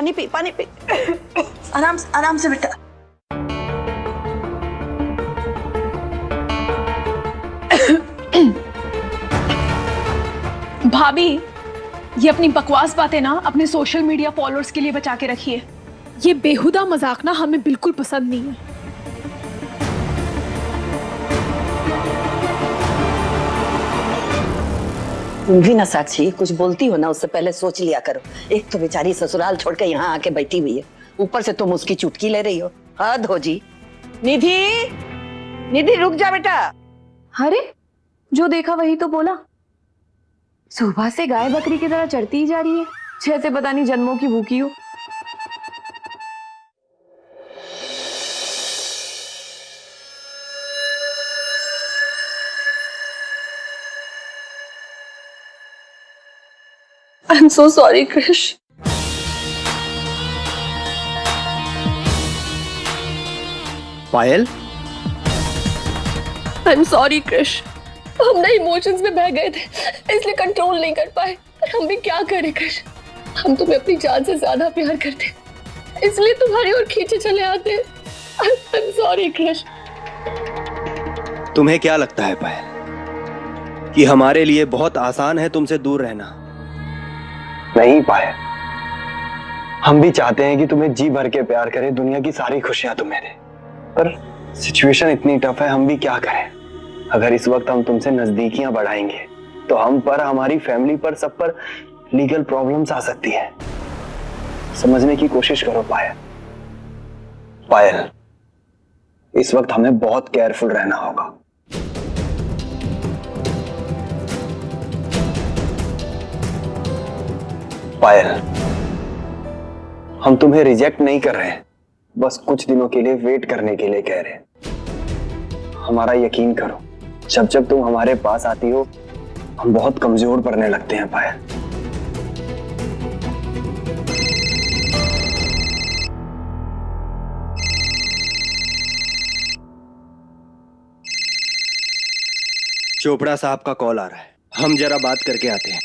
पानी पी, पानी पी। आराम से बेटा। भाभी, ये अपनी बकवास बातें ना अपने सोशल मीडिया फॉलोअर्स के लिए बचा के रखिए। ये बेहुदा मजाक ना हमें बिल्कुल पसंद नहीं है। तुम भी ना साक्षी, कुछ बोलती हो ना उससे पहले सोच लिया करो। एक तो बेचारी ससुराल छोड़ के यहाँ आके बैठी हुई है, ऊपर से तुम उसकी चुटकी ले रही हो। हद हो जी। निधि, निधि रुक जा बेटा। अरे, जो देखा वही तो बोला। सुबह से गाय बकरी की तरह चढ़ती ही जा रही है, जैसे पता नहीं जन्मों की भूखी हो। I'm so sorry, Krish. Payal, I'm sorry, Krish. हम ना इमोशंस में बह गए थे, इसलिए कंट्रोल नहीं कर पाए। हम भी क्या करें कृष, हम तुम्हें अपनी जान से ज्यादा प्यार करते, इसलिए तुम्हारी ओर खींचे चले आते हैं। I'm sorry, कृष। तुम्हें क्या लगता है पायल कि हमारे लिए बहुत आसान है तुमसे दूर रहना? नहीं पायल, हम भी चाहते हैं कि तुम्हें जी भर के प्यार करें, दुनिया की सारी खुशियां तुम्हें दे, पर सिचुएशन इतनी टफ है, हम भी क्या करें। अगर इस वक्त हम तुमसे नजदीकियां बढ़ाएंगे तो हम पर, हमारी फैमिली पर, सब पर लीगल प्रॉब्लम्स आ सकती है। समझने की कोशिश करो पायल। पायल, इस वक्त हमें बहुत केयरफुल रहना होगा। पायल, हम तुम्हें रिजेक्ट नहीं कर रहे हैं, बस कुछ दिनों के लिए वेट करने के लिए कह रहे हैं। हमारा यकीन करो, जब जब तुम हमारे पास आती हो हम बहुत कमजोर पड़ने लगते हैं पायल। चोपड़ा साहब का कॉल आ रहा है, हम जरा बात करके आते हैं।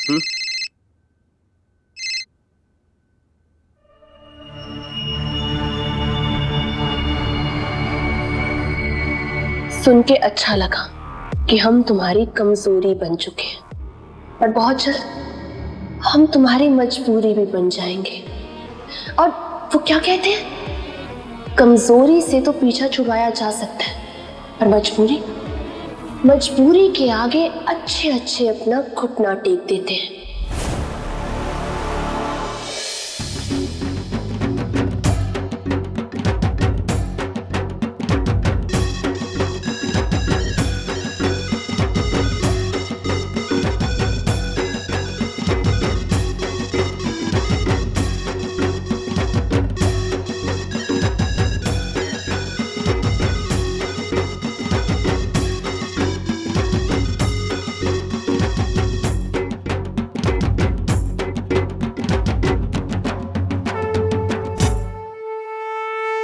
सुन के अच्छा लगा कि हम तुम्हारी कमजोरी बन चुके हैं, और बहुत जल्द हम तुम्हारी मजबूरी भी बन जाएंगे। और वो क्या कहते हैं, कमजोरी से तो पीछा छुड़ाया जा सकता है, पर मजबूरी के आगे अच्छे अच्छे अपना घुटना टेक देते हैं।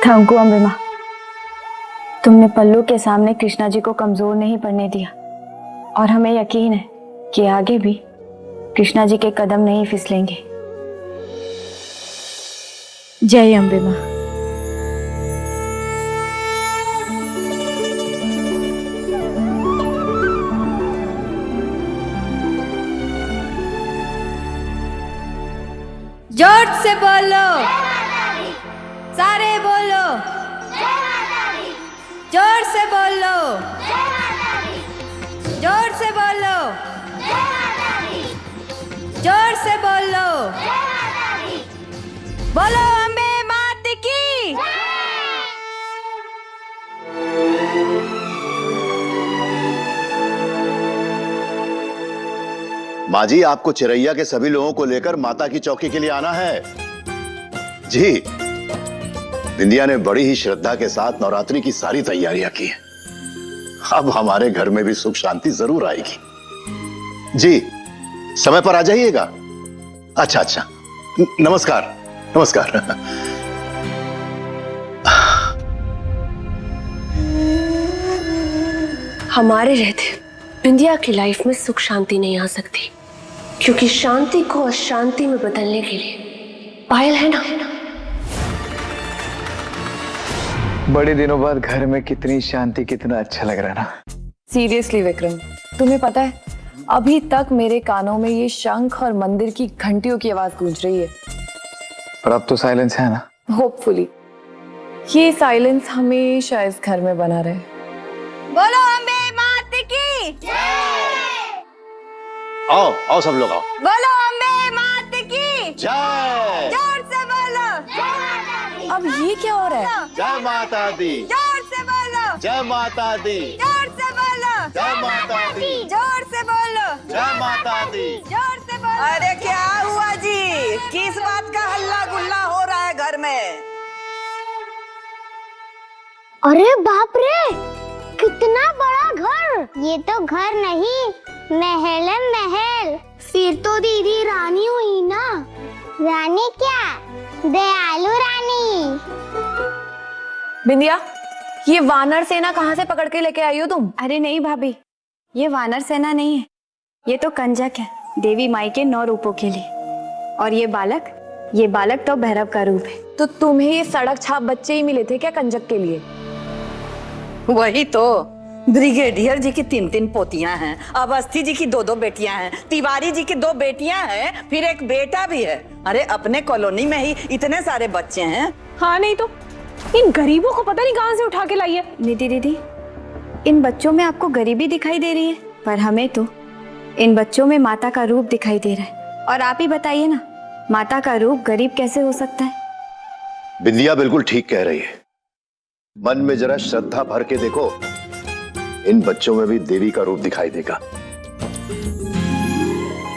थैंक यू अम्बे माँ, तुमने पल्लू के सामने कृष्णा जी को कमजोर नहीं पड़ने दिया, और हमें यकीन है कि आगे भी कृष्णा जी के कदम नहीं फिसलेंगे। जय अम्बे माँ। जोर से बोलो, सारे बोलो, जोर से बोलो, जोर से बोलो, जोर से बोलो, बोलो अम्बे मात की। माँ जी, आपको चिरैया के सभी लोगों को लेकर माता की चौकी के लिए आना है। जी, बिंदिया ने बड़ी ही श्रद्धा के साथ नवरात्रि की सारी तैयारियां की हैं। अब हमारे घर में भी सुख शांति जरूर आएगी। जी, समय पर आ जाइएगा। अच्छा अच्छा, नमस्कार नमस्कार। हमारे रहते बिंदिया की लाइफ में सुख शांति नहीं आ सकती, क्योंकि शांति को अशांति में बदलने के लिए पायल है ना, बड़े दिनों बाद घर में कितनी शांति, कितना अच्छा लग रहा है ना। सीरियसली विक्रम, तुम्हें पता है अभी तक मेरे कानों में ये शंख और मंदिर की घंटियों की आवाज गूंज रही है। पर अब तो साइलेंस है ना। होपफुली ये साइलेंस हमेशा इस घर में बना रहे। बोलो अम्बे मात की। आओ आओ सब लोग आओ। बोलो अम्बे मात की। जय जोर से बोलो। अब ये क्या हो रहा है? जय माता दी। जोर से बोलो। जय माता दी। जोर से बोलो। जय माता दी। जोर से बोलो। जय माता दी। जोर से बोलो। अरे क्या हुआ जी? किस बात का हल्ला गुल्ला हो रहा है घर में? अरे बाप रे, कितना बड़ा घर! ये तो घर नहीं, महल है महल। फिर तो दीदी रानी हुई ना। रानी क्या, दयालु रानी। बिंदिया, ये वानर सेना कहाँ से पकड़ के लेके आई हो तुम? अरे नहीं भाभी, ये वानर सेना नहीं है, ये तो कंजक है देवी माई के 9 रूपों के लिए। और ये बालक तो भैरव का रूप है। तो तुम्हें ये सड़क छाप बच्चे ही मिले थे क्या कंजक के लिए? वही तो, ब्रिगेडियर जी की 3 पोतियां हैं, अवस्थी जी की 2 बेटियां हैं, तिवारी जी की 2 बेटियां हैं, फिर एक बेटा भी है। अरे अपने कॉलोनी में ही इतने सारे बच्चे हैं। हाँ नहीं तो इन गरीबों को पता नहीं कहाँ से उठा के लाई है। निधि दीदी, इन बच्चों में आपको गरीबी दिखाई दे रही है, पर हमें तो इन बच्चों में माता का रूप दिखाई दे रहा है। और आप ही बताइए ना, माता का रूप गरीब कैसे हो सकता है? बिंदिया बिल्कुल ठीक कह रही है। मन में जरा श्रद्धा भर के देखो, इन बच्चों में भी देवी का रूप दिखाई देगा।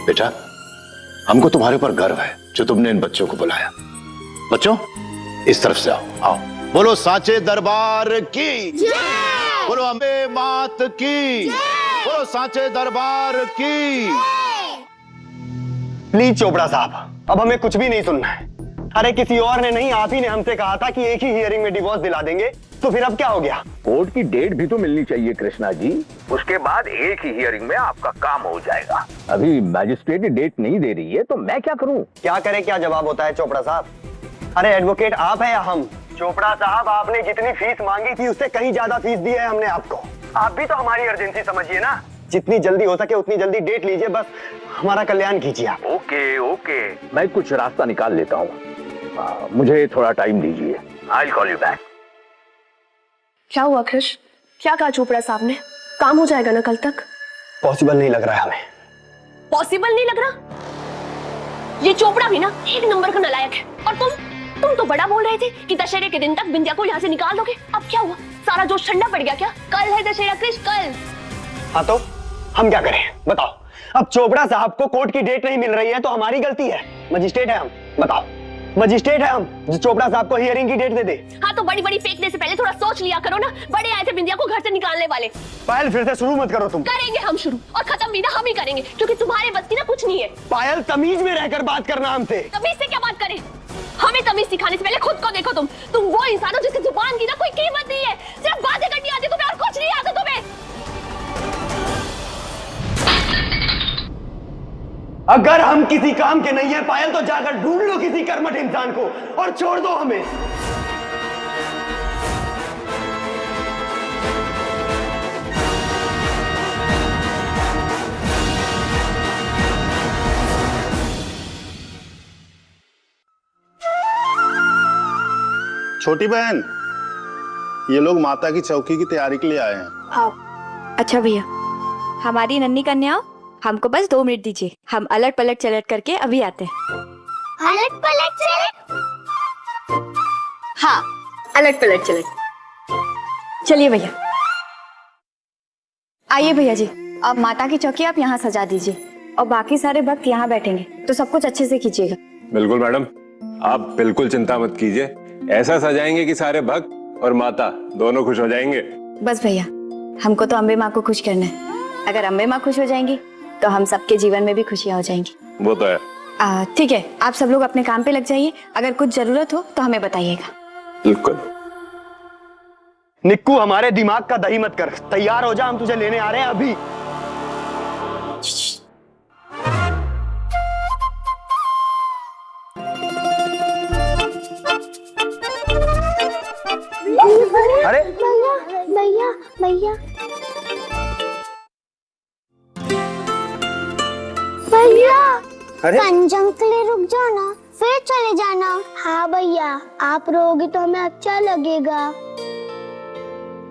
बेटा, हमको तुम्हारे ऊपर गर्व है जो तुमने इन बच्चों को बुलाया। बच्चों, इस तरफ से आओ। आओ, बोलो सांचे दरबार की जय। बोलो अम्बे मात की जय। बोलो सांचे दरबार की। प्लीज चोपड़ा साहब, अब हमें कुछ भी नहीं सुनना है। अरे किसी और ने नहीं, आप ही ने हमसे कहा था कि एक ही हियरिंग में डिवोर्स दिला देंगे, तो फिर अब क्या हो गया? कोर्ट की डेट भी तो मिलनी चाहिए कृष्णा जी, उसके बाद एक ही हियरिंग में आपका काम हो जाएगा। अभी मैजिस्ट्रेट डेट नहीं दे रही है तो मैं क्या करूं? क्या करे, क्या जवाब होता है चोपड़ा साहब? अरे एडवोकेट आप है या हम? चोपड़ा साहब, आपने जितनी फीस मांगी थी उससे कहीं ज्यादा फीस दी है हमने आपको। आप भी तो हमारी अर्जेंसी समझिए ना। जितनी जल्दी हो सके उतनी जल्दी डेट लीजिए, बस हमारा कल्याण कीजिए आप। ओके ओके, मैं कुछ रास्ता निकाल लेता हूँ, मुझे थोड़ा टाइम दीजिए। I will call you back. क्या हुआ कृष? क्या कहा चोपड़ा साहब ने? काम हो जाएगा ना कल तक? पॉसिबल नहीं लग रहा है हमें। पॉसिबल नहीं लग रहा? ये चोपड़ा भी ना एक नंबर का नालायक है। और तुम तो बड़ा बोल रहे थे कि दशहरे के दिन तक बिंदिया को यहाँ से निकाल दोगे। अब क्या हुआ? सारा जोश ठंडा पड़ गया क्या? कल है दशहरा कृष, कल। हाँ तो हम क्या करें बताओ? अब चोपड़ा साहब को कोर्ट की डेट नहीं मिल रही है तो हमारी गलती है? मजिस्ट्रेट है हम, बताओ, मजिस्ट्रेट है हम जो चोपड़ा साहब को हियरिंग की डेट दे दे। हाँ तो बड़ी फेंकने से पहले थोड़ा सोच लिया करो ना। बड़े आए थे बिंदिया को घर से निकालने वाले। पायल फिर से शुरू मत करो तुम। करेंगे हम शुरू, और खत्म भी ना हम ही करेंगे, क्योंकि तुम्हारे बस की ना कुछ नहीं है। पायल, तमीज में रहकर बात करना हमसे। तमीज से क्या बात करें? हमें तमीज सिखाने से पहले खुद को देखो। तुम वो इंसान हो जिसकी जुबान की ना कोई कीमत नहीं है। सिर्फ बातें करनी आती तुम्हें और कुछ नहीं आता तुम्हें। अगर हम किसी काम के नहीं है पायल, तो जाकर ढूंढ लो किसी कर्मठ इंसान को और छोड़ दो हमें। छोटी बहन, ये लोग माता की चौकी की तैयारी के लिए आए हैं। हाँ अच्छा भैया, हमारी नन्ही कन्याओं, हमको बस 2 मिनट दीजिए, हम अलट पलट चलट करके अभी आते हैं। अलट पलट चलट? हाँ, अलट पलट चलट। चलिए भैया, आइए भैया जी, अब माता की चौकी आप यहाँ सजा दीजिए और बाकी सारे भक्त यहाँ बैठेंगे, तो सब कुछ अच्छे से कीजिएगा। बिल्कुल मैडम, आप बिल्कुल चिंता मत कीजिए, ऐसा सजाएंगे कि सारे भक्त और माता दोनों खुश हो जाएंगे। बस भैया, हमको तो अम्बे माँ को खुश करना है। अगर अम्बे माँ खुश हो जाएंगी तो हम सबके जीवन में भी खुशियाँ हो जाएंगी। वो तो है। ठीक है, आप सब लोग अपने काम पे लग जाइए, अगर कुछ जरूरत हो तो हमें बताइएगा। बिल्कुल। निक्कू, हमारे दिमाग का दही मत कर, तैयार हो जा, हम तुझे लेने आ रहे हैं अभी। भैया। भैया कंजम के लिए रुक जाना, फिर चले जाना। हाँ भैया, आप रहोगे तो हमें अच्छा लगेगा।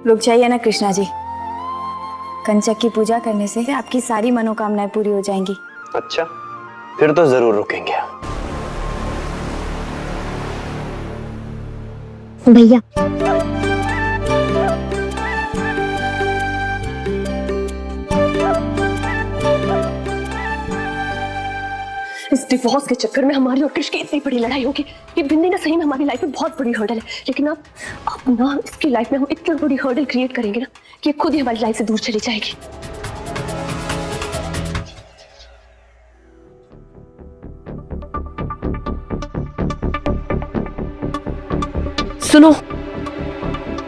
रुक जाइए ना कृष्णा जी, कंचक की पूजा करने से आपकी सारी मनोकामनाएं पूरी हो जाएंगी। अच्छा, फिर तो जरूर रुकेंगे। भैया इस डिवोर्स के चक्कर में हमारी और कृष की इतनी बड़ी लड़ाई होगी। ये बिंदी ना सही में हमारी लाइफ में बहुत बड़ी हर्डल है, लेकिन अब ना इसकी लाइफ में हम इतना बड़ी हर्डल क्रिएट करेंगे ना कि ये खुद ही हमारी लाइफ से दूर चली जाएगी। सुनो,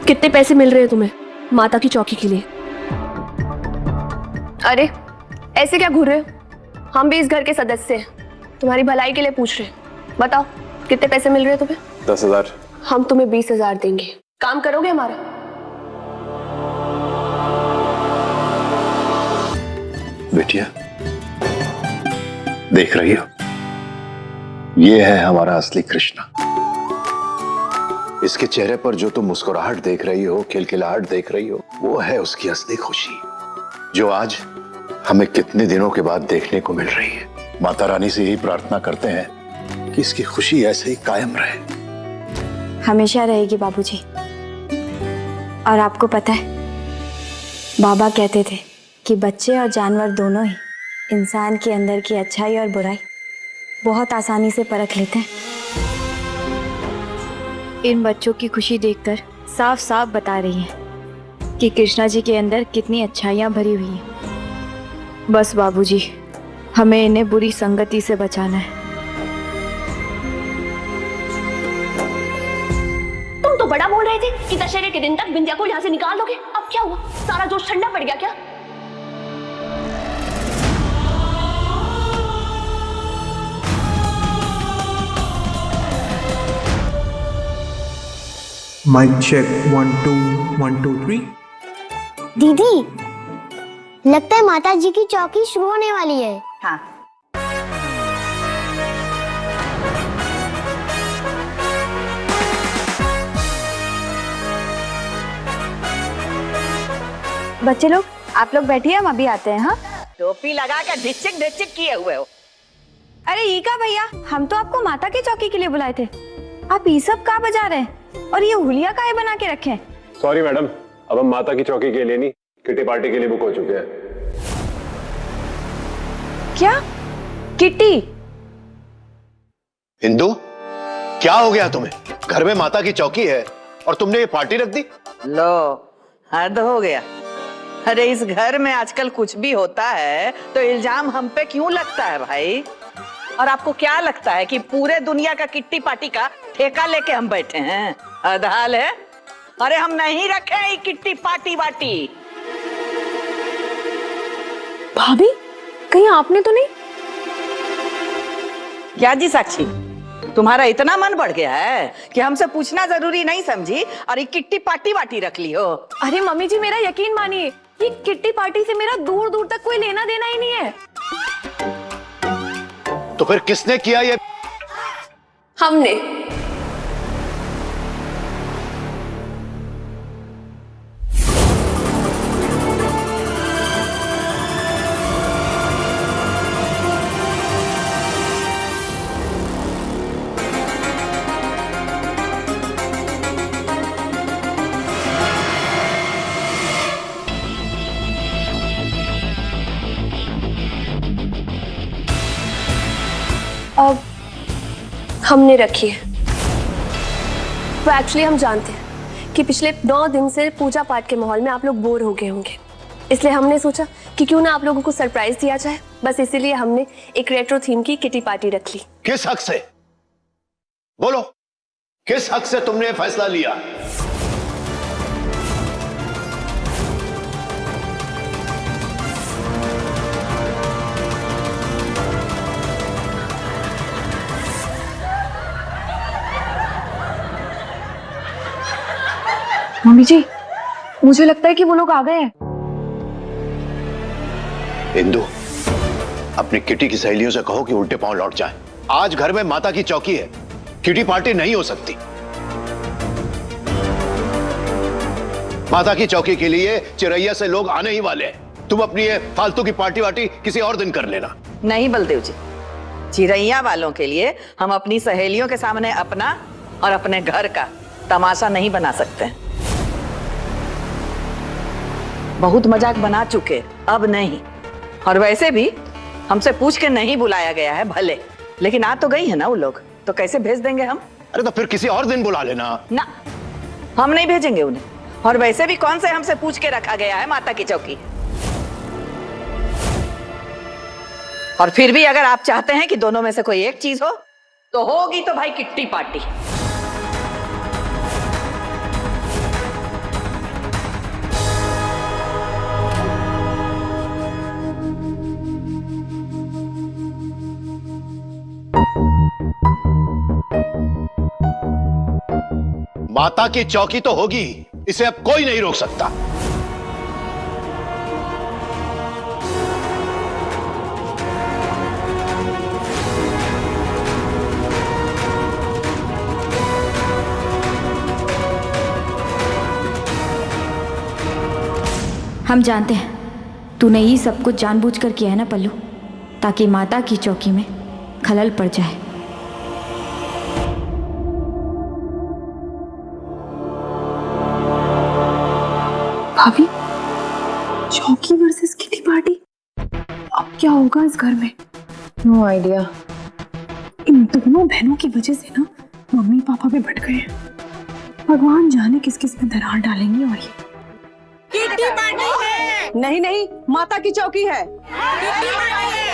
कितने पैसे मिल रहे हैं तुम्हें माता की चौकी के लिए? अरे ऐसे क्या घूर रहे हो? हम भी इस घर के सदस्य हैं, तुम्हारी भलाई के लिए पूछ रहे हैं। बताओ कितने पैसे मिल रहे हैं तुम्हें? 10,000। हम तुम्हें 20,000 देंगे। काम करोगे हमारा? बेटिया, देख रही हो, ये है हमारा असली कृष्णा। इसके चेहरे पर जो तुम मुस्कुराहट देख रही हो, खिलखिलाहट देख रही हो, वो है उसकी असली खुशी, जो आज हमें कितने दिनों के बाद देखने को मिल रही है। माता रानी से यही प्रार्थना करते हैं कि इसकी खुशी ऐसे ही कायम रहे। हमेशा रहेगी बाबूजी। और आपको पता है, बाबा कहते थे कि बच्चे और जानवर दोनों ही इंसान के अंदर की अच्छाई और बुराई बहुत आसानी से परख लेते हैं। इन बच्चों की खुशी देखकर साफ साफ बता रही है कि कृष्णा जी के अंदर कितनी अच्छाइयाँ भरी हुई हैं। बस बाबूजी, हमें इन्हें बुरी संगति से बचाना है। तुम तो बड़ा बोल रहे थे कि दशहरे के दिन तक बिंदिया को यहाँ से निकाल दोगे। अब क्या हुआ? सारा जोश ठंडा पड़ गया क्या? Mic check 1 2 1 2 3। दीदी, लगता है माता जी की चौकी शुरू होने वाली है। हाँ। बच्चे लोग, आप लोग बैठिए, हम अभी आते हैं। हाँ, टोपी लगा के ढिचिक ढिचिक किए हुए हो। अरे ये का भैया, हम तो आपको माता की चौकी के लिए बुलाए थे। आप ये सब का बजा रहे हैं? और ये हुलिया काहे बना के रखे? सॉरी मैडम, अब हम माता की चौकी के लिए नहीं, किटी पार्टी के लिए बुक हो चुके हैं। क्या? किटी? हिंदू, क्या हो गया तुम्हें? घर में माता की चौकी है और तुमने ये पार्टी रख दी? लो, हद हो गया। अरे इस घर में आजकल कुछ भी होता है तो इल्जाम हम पे क्यों लगता है भाई? और आपको क्या लगता है कि पूरे दुनिया का किट्टी पार्टी का ठेका लेके हम बैठे हैं? अदाल है। अरे हम नहीं रखे ये किट्टी पार्टी वाटी। भाभी, कहीं आपने तो नहीं? क्या जी साक्षी, तुम्हारा इतना मन बढ़ गया है कि हमसे पूछना जरूरी नहीं समझी और ये किट्टी पार्टी वाटी रख ली हो? अरे मम्मी जी, मेरा यकीन मानिए, ये किट्टी पार्टी से मेरा दूर दूर तक कोई लेना देना ही नहीं है। तो फिर किसने किया ये? हमने। अब हमने रखी है। तो एक्चुअली हम जानते हैं कि पिछले 9 दिन से पूजा पाठ के माहौल में आप लोग बोर हो गए होंगे, इसलिए हमने सोचा कि क्यों ना आप लोगों को सरप्राइज दिया जाए। बस इसीलिए हमने एक रेट्रो थीम की किटी पार्टी रख ली। किस हक से? बोलो, किस हक से तुमने ये फैसला लिया? मम्मी जी, मुझे लगता है कि वो लोग आ गए हैं। इंदु, अपनी किटी की सहेलियों से कहो कि उल्टे पांव लौट जाएं। आज घर में माता की चौकी है, किटी पार्टी नहीं हो सकती। माता की चौकी के लिए चिरैया से लोग आने ही वाले हैं। तुम अपनी ये फालतू की पार्टी वार्टी किसी और दिन कर लेना। नहीं बलदेव जी, चिरैया वालों के लिए हम अपनी सहेलियों के सामने अपना और अपने घर का तमाशा नहीं बना सकते। बहुत मजाक बना चुके, अब नहीं। और वैसे भी हमसे पूछ के नहीं बुलाया गया है भले, लेकिन आ तो गई है ना वो लोग, तो कैसे भेज देंगे हम? अरे तो फिर किसी और दिन बुला लेना ना, हम नहीं भेजेंगे उन्हें। और वैसे भी कौन से हमसे पूछ के रखा गया है माता की चौकी? और फिर भी अगर आप चाहते हैं कि दोनों में से कोई एक चीज हो तो होगी तो भाई किट्टी पार्टी। माता की चौकी तो होगी, इसे अब कोई नहीं रोक सकता। हम जानते हैं तूने ये सब कुछ जानबूझकर किया है ना पल्लू, ताकि माता की चौकी में खलल पड़ जाए। भाभी, चौकी वर्सेस किटी पार्टी, अब क्या होगा इस घर में? No idea. इन दोनों बहनों की वजह से ना मम्मी पापा भी भटक गए हैं। भगवान जाने किस किस में दरार डालेंगे। और ये किट्टी पार्टी है। नहीं नहीं, माता की चौकी है। किट्टी पार्टी है।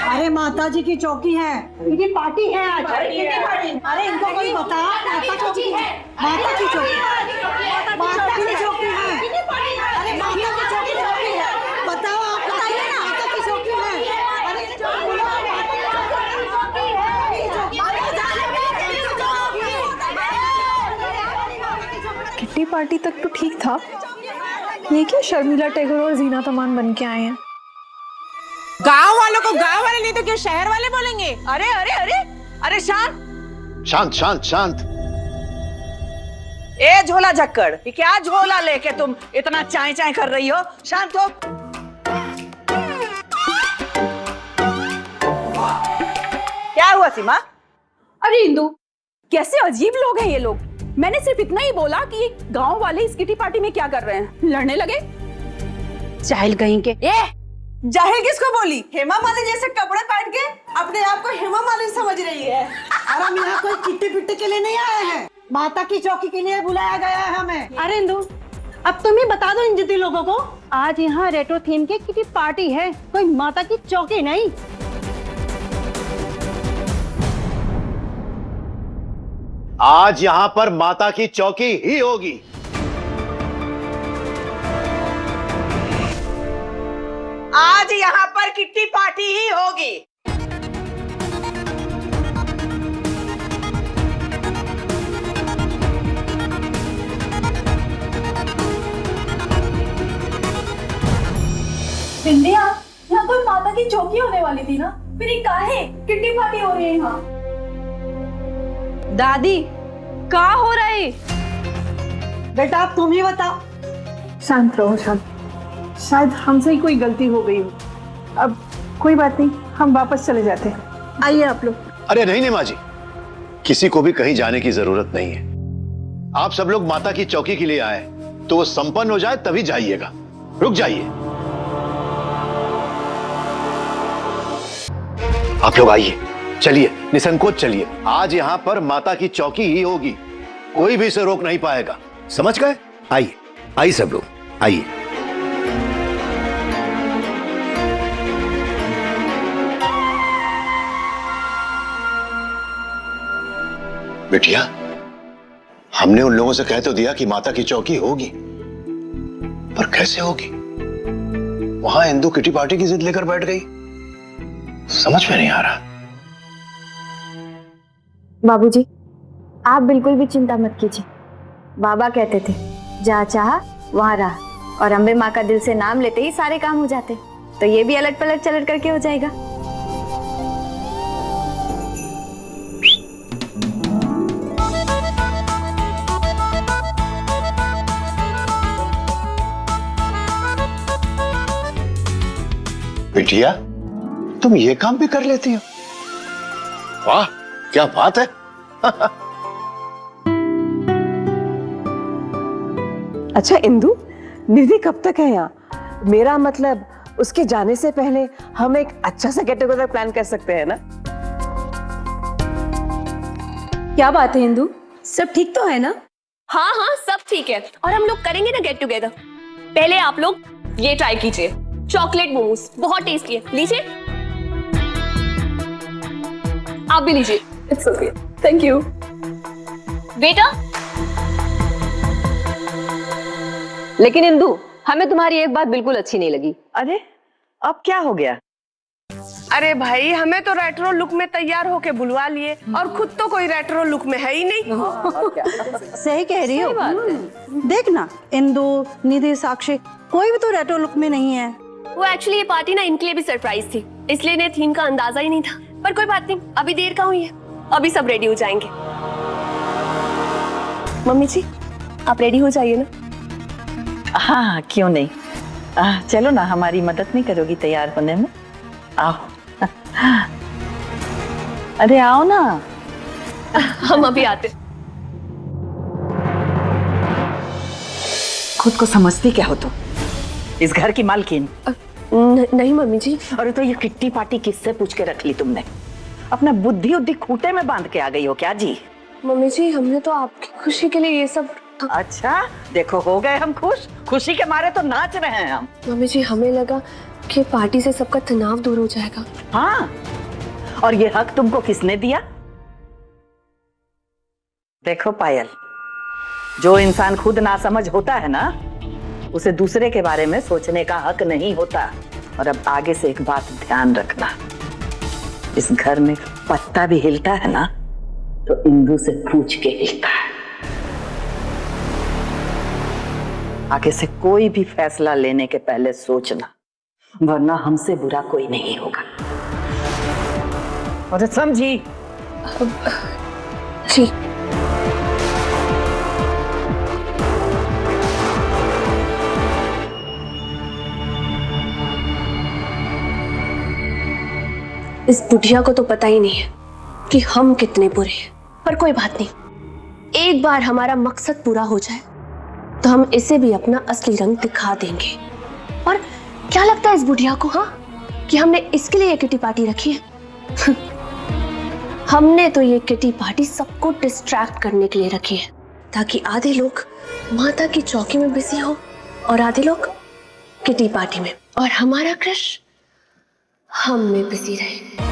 अरे माता जी की चौकी है, इनकी पार्टी है आज। अरे इनको कोई बता, माता की चौकी है, माता की चौकी, माता की चौकी है। अरे माता की चौकी है, बताओ, आप बताइए ना, माता की चौकी है। अरे किट्टी पार्टी तक तो ठीक था, ये क्या शर्मिला टैगोर और जीना तमान बन के आए हैं? गांव वालों को गांव वाले नहीं तो क्या शहर वाले बोलेंगे? अरे अरे अरे अरे शांत शांत शांत शांत। ए झोला झक्कड़, ये क्या झोला लेके तुम इतना चाय चाय कर रही हो? शांत हो। क्या हुआ सीमा? अरे इंदु, कैसे अजीब लोग हैं ये लोग। मैंने सिर्फ इतना ही बोला कि ये गांव वाले इस किटी पार्टी में क्या कर रहे हैं, लड़ने लगे। जाहिल कहीं के। जाहिल किसको बोली? हेमा मालिनी जैसे कपड़े पहन के अपने आप को हेमा मालिनी समझ रही है। अरे हम यहाँ कोई किट्टी पिट्टी के लिए नहीं आए हैं, माता की चौकी के लिए बुलाया गया है हमें। अरे इंदु, अब तुम ही बता दो इन जिद्दी लोगों को, आज यहाँ रेट्रो थीम की किटी पार्टी है, कोई माता की चौकी नहीं। आज यहां पर माता की चौकी ही होगी। आज यहाँ पर किट्टी पार्टी ही होगी। बिंदिया, यहाँ तो माता की चौकी होने वाली थी ना, फिर ये काहे किट्टी पार्टी हो रही है यहाँ? दादी, क्या हो रहा है? बेटा अब तुम ही बताओ। शांत रहो शांत, शायद हमसे ही कोई गलती हो गई हो। अब कोई बात नहीं, हम वापस चले जाते हैं। आइए आप लोग। अरे नहीं माँ जी, किसी को भी कहीं जाने की जरूरत नहीं है। आप सब लोग माता की चौकी के लिए आए, तो वो संपन्न हो जाए तभी जाइएगा। रुक जाइए, आप लोग आइए, चलिए, निसंकोच चलिए। आज यहां पर माता की चौकी ही होगी, कोई भी इसे रोक नहीं पाएगा। समझ गए? आइए आइए सब लोग, आइए। बिटिया, हमने उन लोगों से कह तो दिया कि माता की चौकी होगी, पर कैसे होगी? वहां इंदु किटी पार्टी की जिद लेकर बैठ गई, समझ में नहीं आ रहा। बाबूजी, आप बिल्कुल भी चिंता मत कीजिए। बाबा कहते थे, जहाँ चाहा वहाँ रहा और अम्बे माँ का दिल से नाम लेते ही सारे काम हो जाते। तो ये भी अलट पलट चलट करके हो जाएगा। बिटिया, तुम ये काम भी कर लेती हो? वाह, क्या बात है। अच्छा इंदु, निधि कब तक है यहाँ? मेरा मतलब उसके जाने से पहले हम एक अच्छा सा गेट टुगेदर प्लान कर सकते हैं ना? क्या बात है इंदु, सब ठीक तो है ना? हाँ हाँ सब ठीक है, और हम लोग करेंगे ना गेट टुगेदर। पहले आप लोग ये ट्राई कीजिए, चॉकलेट मोमोज बहुत टेस्टी है, लीजिए। आप भी लीजिए। It's okay, thank you. बेटा, लेकिन इंदु, हमें तुम्हारी एक बात बिल्कुल अच्छी नहीं लगी। अरे अब क्या हो गया? अरे भाई, हमें तो रेट्रो लुक में तैयार होके बुलवा लिए और खुद तो कोई रेट्रो लुक में है ही नहीं। सही कह रही हो। देख ना, इंदु, निधि, साक्षी, कोई भी तो रेट्रो लुक में नहीं है। वो एक्चुअली ये पार्टी ना इनके लिए भी सरप्राइज थी, इसलिए इन्हें थीम का अंदाजा ही नहीं था। पर कोई बात नहीं, अभी देर का हुई है, अभी सब रेडी हो जाएंगे। मम्मी जी, आप रेडी हो जाइए ना। हाँ, क्यों नहीं। चलो ना, हमारी मदद नहीं करोगी तैयार होने में? आओ। अरे आओ ना। हम अभी आते। खुद को समझती क्या हो तुम? इस घर की मालकिन? नहीं मम्मी जी। अरे तो ये किट्टी पार्टी किससे पूछ के रख ली तुमने? अपना बुद्धि उद्धि खूंटे में बांध के आ गई हो क्या जी? मम्मी जी, हमने तो आपकी खुशी के लिए ये सब। अच्छा, देखो हो गए हम खुश, खुशी के मारे तो नाच रहे हैं हम। मम्मी जी, हमें लगा कि पार्टी से सबका तनाव दूर हो जाएगा। हाँ, और ये हक तुमको किसने दिया? देखो पायल, जो इंसान खुद नासमझ होता है ना, उसे दूसरे के बारे में सोचने का हक नहीं होता। और अब आगे से एक बात ध्यान रखना, इस घर में पत्ता भी हिलता है ना तो इंदु से पूछ के हिलता है। आगे से कोई भी फैसला लेने के पहले सोचना, वरना हमसे बुरा कोई नहीं होगा। और समझी? जी। इस बुढ़िया को तो पता ही नहीं है कि हम कितने बुरे हैं, पर कोई बात नहीं, एक बार हमारा मकसद पूरा हो जाए तो हम इसे भी अपना असली रंग दिखा देंगे। और क्या लगता है इस बुढ़िया को, हाँ, कि हमने इसके लिए ये किटी पार्टी रखी है? हमने तो ये किटी पार्टी सबको डिस्ट्रैक्ट करने के लिए रखी है, ताकि आधे लोग माता की चौकी में बिजी हो और आधे लोग किटी पार्टी में, और हमारा क्रश हम में बिजी रहे।